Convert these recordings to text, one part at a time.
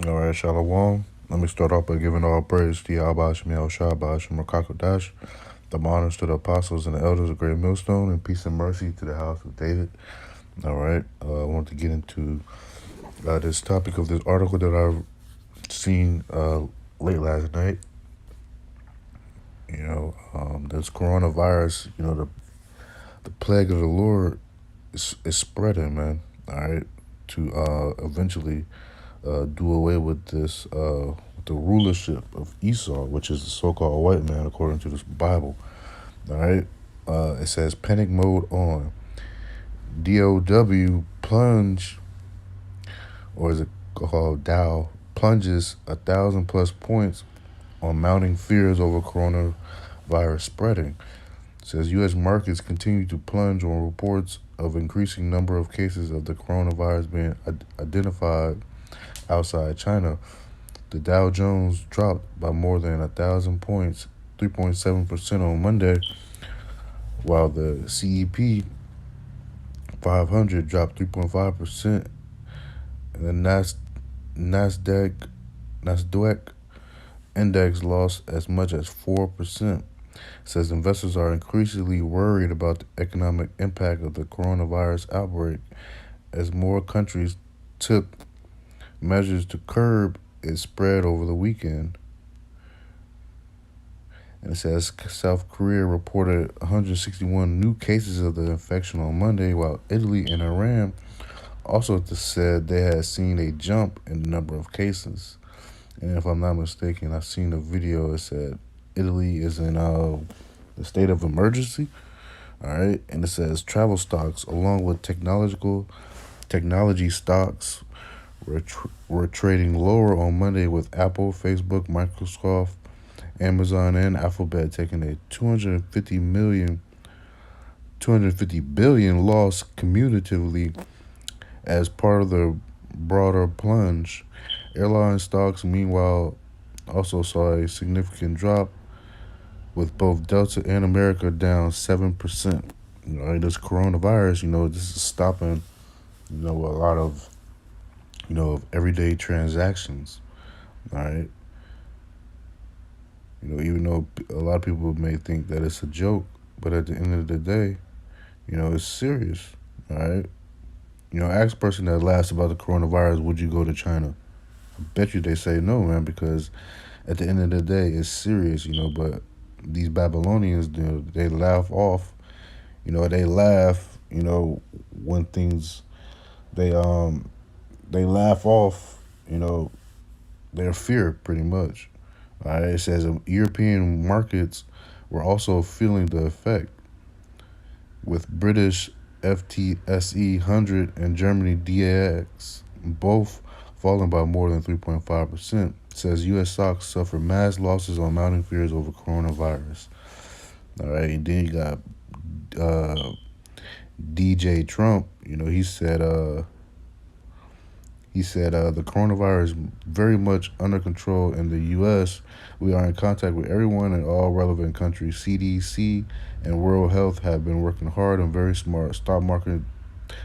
All right, Shalom. Let me start off by giving all praise to Yahweh Shemiel Shabbat Shemar Qadash, the honors to the apostles and the elders of Great Millstone, and peace and mercy to the house of David. All right, I want to get into this topic of this article that I've seen late last night. This coronavirus, the plague of the Lord is spreading, man. All right, to eventually do away with this the rulership of Esau, which is the so-called white man, according to this Bible. All right, it says panic mode on. DOW plunge, or is it called Dow, plunges 1,000+ points on mounting fears over coronavirus spreading. It says U.S. markets continue to plunge on reports of increasing number of cases of the coronavirus being identified outside China. The Dow Jones dropped by more than 1,000 points, 3.7% on Monday, while the CEP 500 dropped 3.5%, and the Nasdaq index lost as much as 4%. It says investors are increasingly worried about the economic impact of the coronavirus outbreak as more countries took measures to curb its spread over the weekend. And it says South Korea reported 161 new cases of the infection on Monday, while Italy and Iran also said they had seen a jump in the number of cases. And if I'm not mistaken, I've seen a video that said Italy is in the state of emergency. All right, and it says travel stocks along with technology stocks were trading lower on Monday, with Apple, Facebook, Microsoft, Amazon, and Alphabet taking a 250 billion loss cumulatively as part of the broader plunge. Airline stocks, meanwhile, also saw a significant drop, with both Delta and America down 7%. This coronavirus, this is stopping, a lot of, of everyday transactions. All right. Even though a lot of people may think that it's a joke, but at the end of the day, it's serious. All right. Ask a person that laughs about the coronavirus, would you go to China? I bet you they say no, man, because at the end of the day, it's serious, but these Babylonians, they laugh off, they laugh, when things, they laugh off, their fear pretty much. All right, it says European markets were also feeling the effect, with British FTSE 100 and Germany DAX both falling by more than 3.5%. It says U.S. stocks suffered mass losses on mounting fears over coronavirus. All right, and then you got DJ Trump. He said the coronavirus is very much under control in the U.S. We are in contact with everyone in all relevant countries. CDC and World Health have been working hard and very smart. Stock market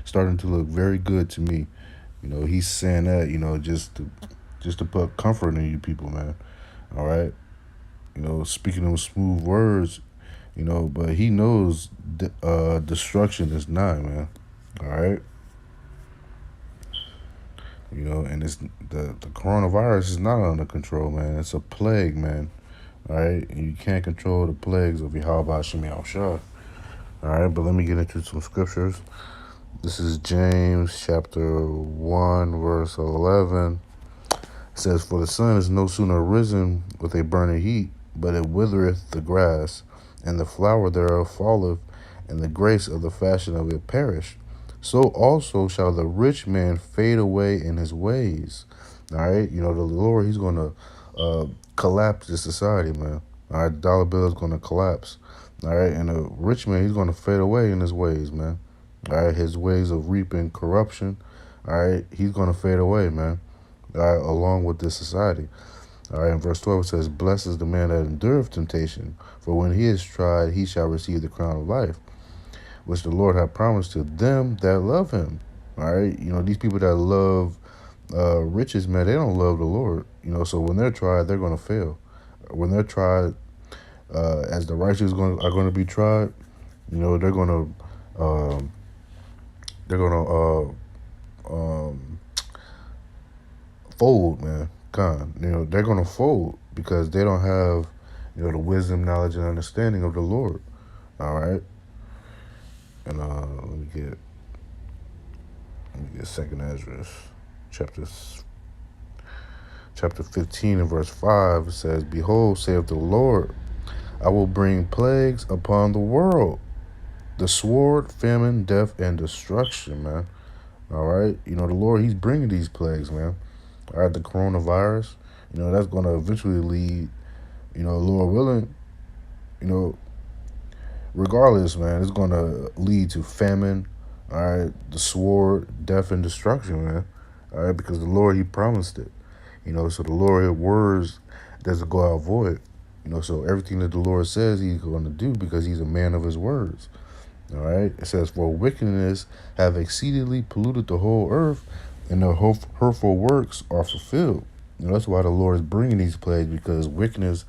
starting to look very good to me. He's saying that, just to put comfort in you people, man. All right. Speaking of smooth words, but he knows destruction is nigh, man. All right. And it's the coronavirus is not under control, man. It's a plague, man. All right, and you can't control the plagues of Yahweh Shemiel Shah. All right, but let me get into some scriptures. This is James chapter 1, verse 11. It says, "For the sun is no sooner risen with a burning heat, but it withereth the grass, and the flower thereof falleth, and the grace of the fashion of it perish. So also shall the rich man fade away in his ways." All right, the Lord, he's going to collapse the society, man. All right, the dollar bill is going to collapse. All right, and the rich man, he's going to fade away in his ways, man. All right, his ways of reaping corruption, all right, he's going to fade away, man. All right, along with this society. All right, in verse 12 it says, "Blessed is the man that endureth temptation, for when he is tried, he shall receive the crown of life, which the Lord hath promised to them that love him." All right, these people that love riches, man, they don't love the Lord. So when they're tried, they're gonna fail. When they're tried, as the righteous are going to be tried, they're gonna um, they're gonna um, fold, man. They're gonna fold because they don't have the wisdom, knowledge, and understanding of the Lord. All right, and let me get Second Ezra, chapter chapter 15 and verse 5. It says, "Behold, saith the Lord, I will bring plagues upon the world, the sword, famine, death, and destruction." Man, all right. The Lord, He's bringing these plagues, man. All right, the coronavirus. That's going to eventually lead. Lord willing. You know, regardless, man, it's going to lead to famine. All right, the sword, death, and destruction, man. All right, because the Lord, He promised it. So the Lord, His words doesn't go out void. So everything that the Lord says, He's going to do because He's a man of His words. All right, it says, "For wickedness have exceedingly polluted the whole earth, and their hurtful works are fulfilled." That's why the Lord is bringing these plagues, because wickedness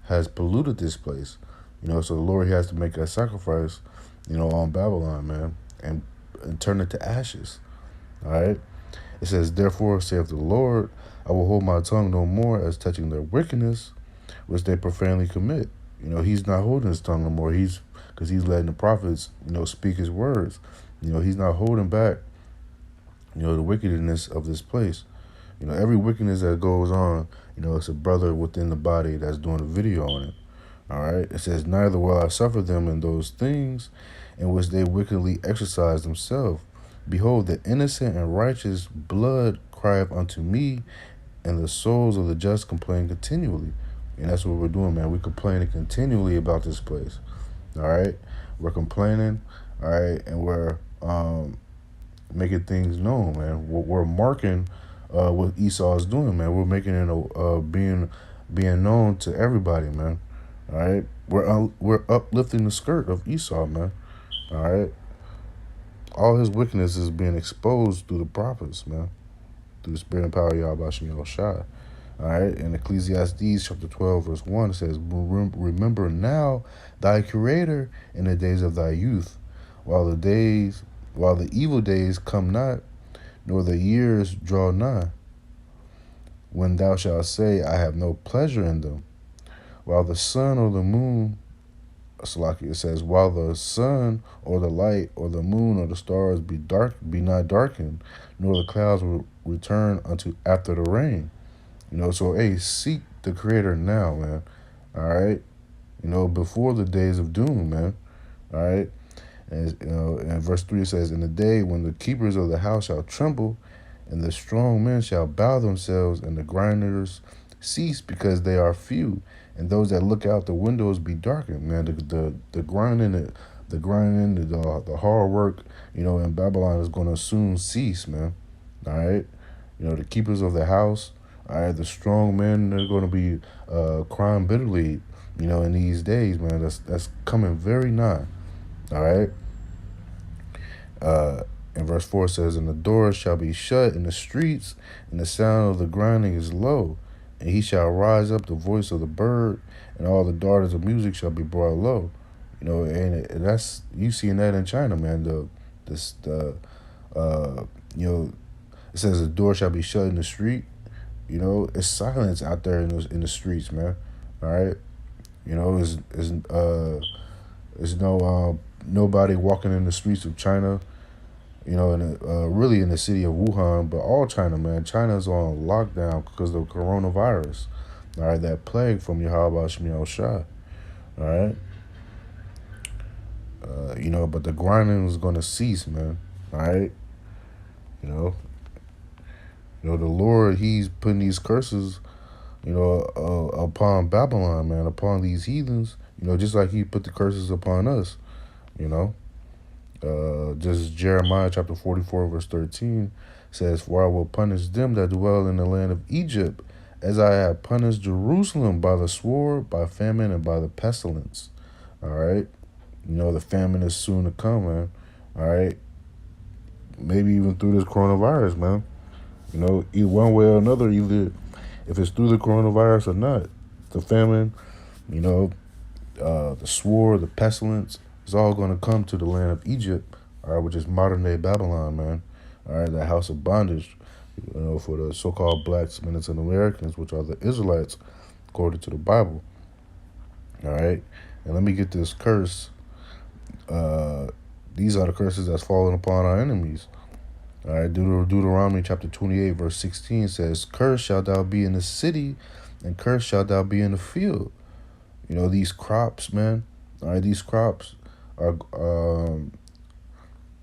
has polluted this place. So the Lord, He has to make a sacrifice, on Babylon, man, and turn it to ashes. All right. It says, "Therefore, saith the Lord, I will hold my tongue no more as touching their wickedness, which they profanely commit." He's not holding His tongue no more. Because He's letting the prophets, speak His words. He's not holding back, the wickedness of this place. Every wickedness that goes on, it's a brother within the body that's doing a video on it. All right. It says, "Neither will I suffer them in those things in which they wickedly exercise themselves. Behold, the innocent and righteous blood crieth unto me, and the souls of the just complain continually." And that's what we're doing, man. We're complaining continually about this place. All right. We're complaining. All right. And we're making things known, man. We're marking what Esau is doing, man. We're making it being known to everybody, man. All right. We're uplifting the skirt of Esau, man. All right. All his wickedness is being exposed through the prophets, man. Through the spirit and power of Yahweh Shai. All right. In Ecclesiastes chapter 12, verse 1, it says, "Remember now thy Creator in the days of thy youth, while the evil days come not, nor the years draw nigh, when thou shalt say, I have no pleasure in them. While the sun or the moon," Salaki, it says, "while the sun or the light or the moon or the stars be not darkened, nor the clouds will return unto after the rain." So hey, seek the Creator now, man. All right. Before the days of doom, man. All right. And in verse 3 it says, "In the day when the keepers of the house shall tremble, and the strong men shall bow themselves, and the grinders cease because they are few, and those that look out the windows be darkened." Man, the grinding, the hard work, in Babylon is going to soon cease, man. All right. The keepers of the house, all right, the strong men, they're going to be crying bitterly, in these days, man. That's coming very nigh. All right. In verse 4 says, "And the doors shall be shut in the streets, and the sound of the grinding is low. And he shall rise up the voice of the bird, and all the daughters of music shall be brought low." And that's, you seeing that in China, man. Uh, you know, it says the door shall be shut in the street. It's silence out there in the streets, man. All right. There's no nobody walking in the streets of China. Really in the city of Wuhan, but all China, man. China's on lockdown because of coronavirus. All right, that plague from Yahweh Shemiel Shah. All right. But the grinding is going to cease, man. All right. You know, the Lord, He's putting these curses, upon Babylon, man, upon these heathens. Just like He put the curses upon us. Just Jeremiah chapter 44, verse 13 says, "For I will punish them that dwell in the land of Egypt, as I have punished Jerusalem by the sword, by famine, and by the pestilence." All right. The famine is soon to come, man. All right. Maybe even through this coronavirus, man. Either one way or another, either if it's through the coronavirus or not, the famine, you know, the sword, the pestilence, is all going to come to the land of Egypt, all right, which is modern day Babylon, man. All right, the house of bondage, for the so-called blacks, Mennonites, and Americans, which are the Israelites, according to the Bible. All right, and let me get this curse. Uh, these are the curses that's fallen upon our enemies. All right, Deuteronomy chapter 28, verse 16 says, "Cursed shalt thou be in the city, and cursed shalt thou be in the field." These crops, man. All right, these crops are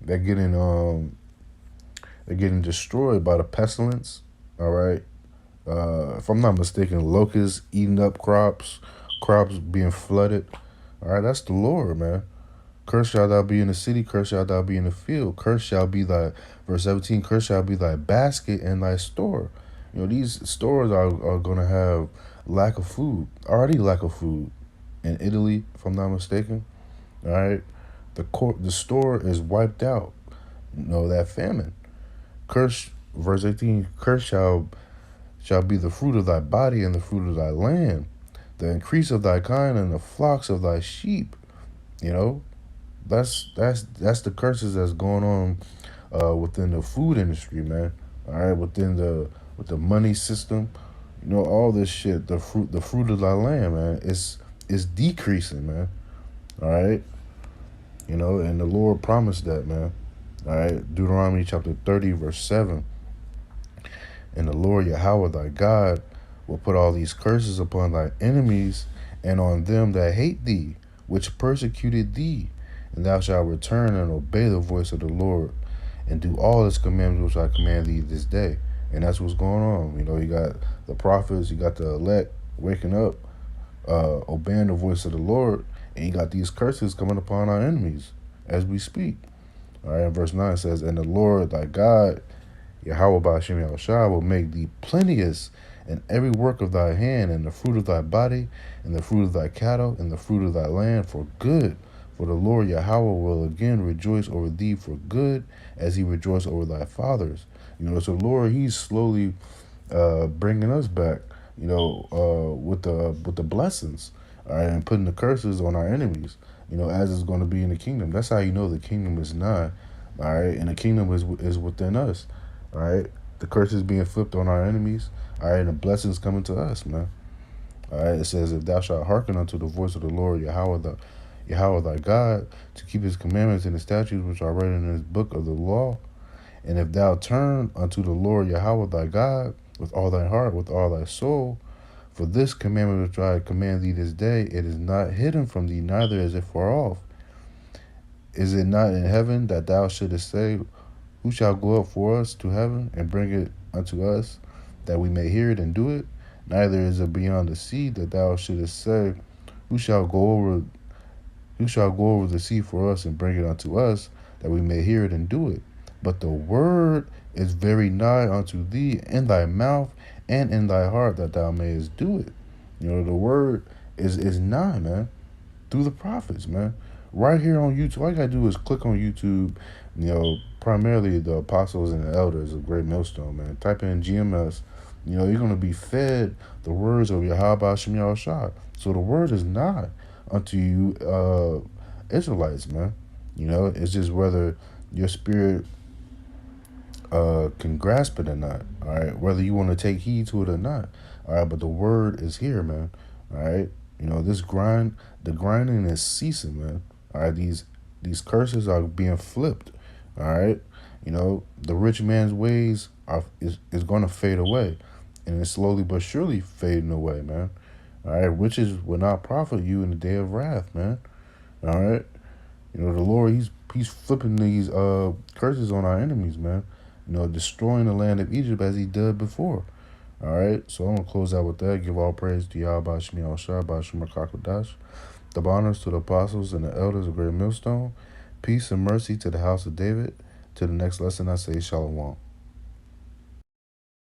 they're getting destroyed by the pestilence. All right, if I'm not mistaken, locusts eating up crops being flooded. All right, that's the Lord, man. Cursed shall thou be in the city, cursed shall thou be in the field. Cursed shall be thy, verse 17, cursed shall be thy basket and thy store. These stores are going to have lack of food, already lack of food in Italy, if I'm not mistaken. All right. The store is wiped out. That famine. Cursed, verse 18, cursed shall be the fruit of thy body and the fruit of thy land, the increase of thy kind and the flocks of thy sheep. You know, that's the curses that's going on within the food industry, man. All right, with the money system, all this shit. The fruit of thy land, man, is decreasing, man. All right, and the Lord promised that, man. All right, Deuteronomy chapter 30, verse 7. And the Lord Yahweh thy God will put all these curses upon thy enemies and on them that hate thee, which persecuted thee. And thou shalt return and obey the voice of the Lord and do all his commandments which I command thee this day. And that's what's going on. You got the prophets, you got the elect waking up, obeying the voice of the Lord, and you got these curses coming upon our enemies as we speak. All right, and verse 9 says, "And the Lord thy God, Yahweh Ba'ashem Yahushua, will make thee plenteous in every work of thy hand, and the fruit of thy body, and the fruit of thy cattle, and the fruit of thy land for good. For the Lord Yahweh will again rejoice over thee for good, as he rejoiced over thy fathers." So Lord, he's slowly bringing us back, with the blessings, all right, and putting the curses on our enemies, as it's going to be in the kingdom. That's how the kingdom is nigh, all right, and the kingdom is within us, all right. The curses being flipped on our enemies, all right, and the blessings coming to us, man. All right, it says, "If thou shalt hearken unto the voice of the Lord Yahweh thy God, to keep his commandments and his statutes which are written in his book of the law, and if thou turn unto the Lord Yahweh thy God with all thy heart, with all thy soul, for this commandment which I command thee this day, it is not hidden from thee, neither is it far off. Is it not in heaven, that thou shouldest say, Who shall go up for us to heaven and bring it unto us, that we may hear it and do it? Neither is it beyond the sea, that thou shouldest say, Who shall go over the sea for us and bring it unto us, that we may hear it and do it? But the word is very nigh unto thee, in thy mouth and in thy heart, that thou mayest do it." The word is nigh, man, through the prophets, man. Right here on YouTube, all you gotta do is click on YouTube, primarily the apostles and the elders of Great Millstone, man. Type in GMS. You're gonna be fed the words of Yahweh Shem Yahushua. So the word is nigh unto you, Israelites, man. It's just whether your spirit can grasp it or not. All right, whether you want to take heed to it or not. All right, but the word is here, man. All right, the grinding is ceasing, man. All right, these curses are being flipped. All right, the rich man's ways is going to fade away, and it's slowly but surely fading away, man. All right, riches will not profit you in the day of wrath, man. All right, the Lord, he's flipping these curses on our enemies, man. Destroying the land of Egypt as he did before. All right, so I'm gonna close out with that. Give all praise to Yahweh Ba'ashem Yahushua, Ba'ashem Qadash. The honors to the apostles and the elders of Great Millstone. Peace and mercy to the house of David. To the next lesson, I say Shalom.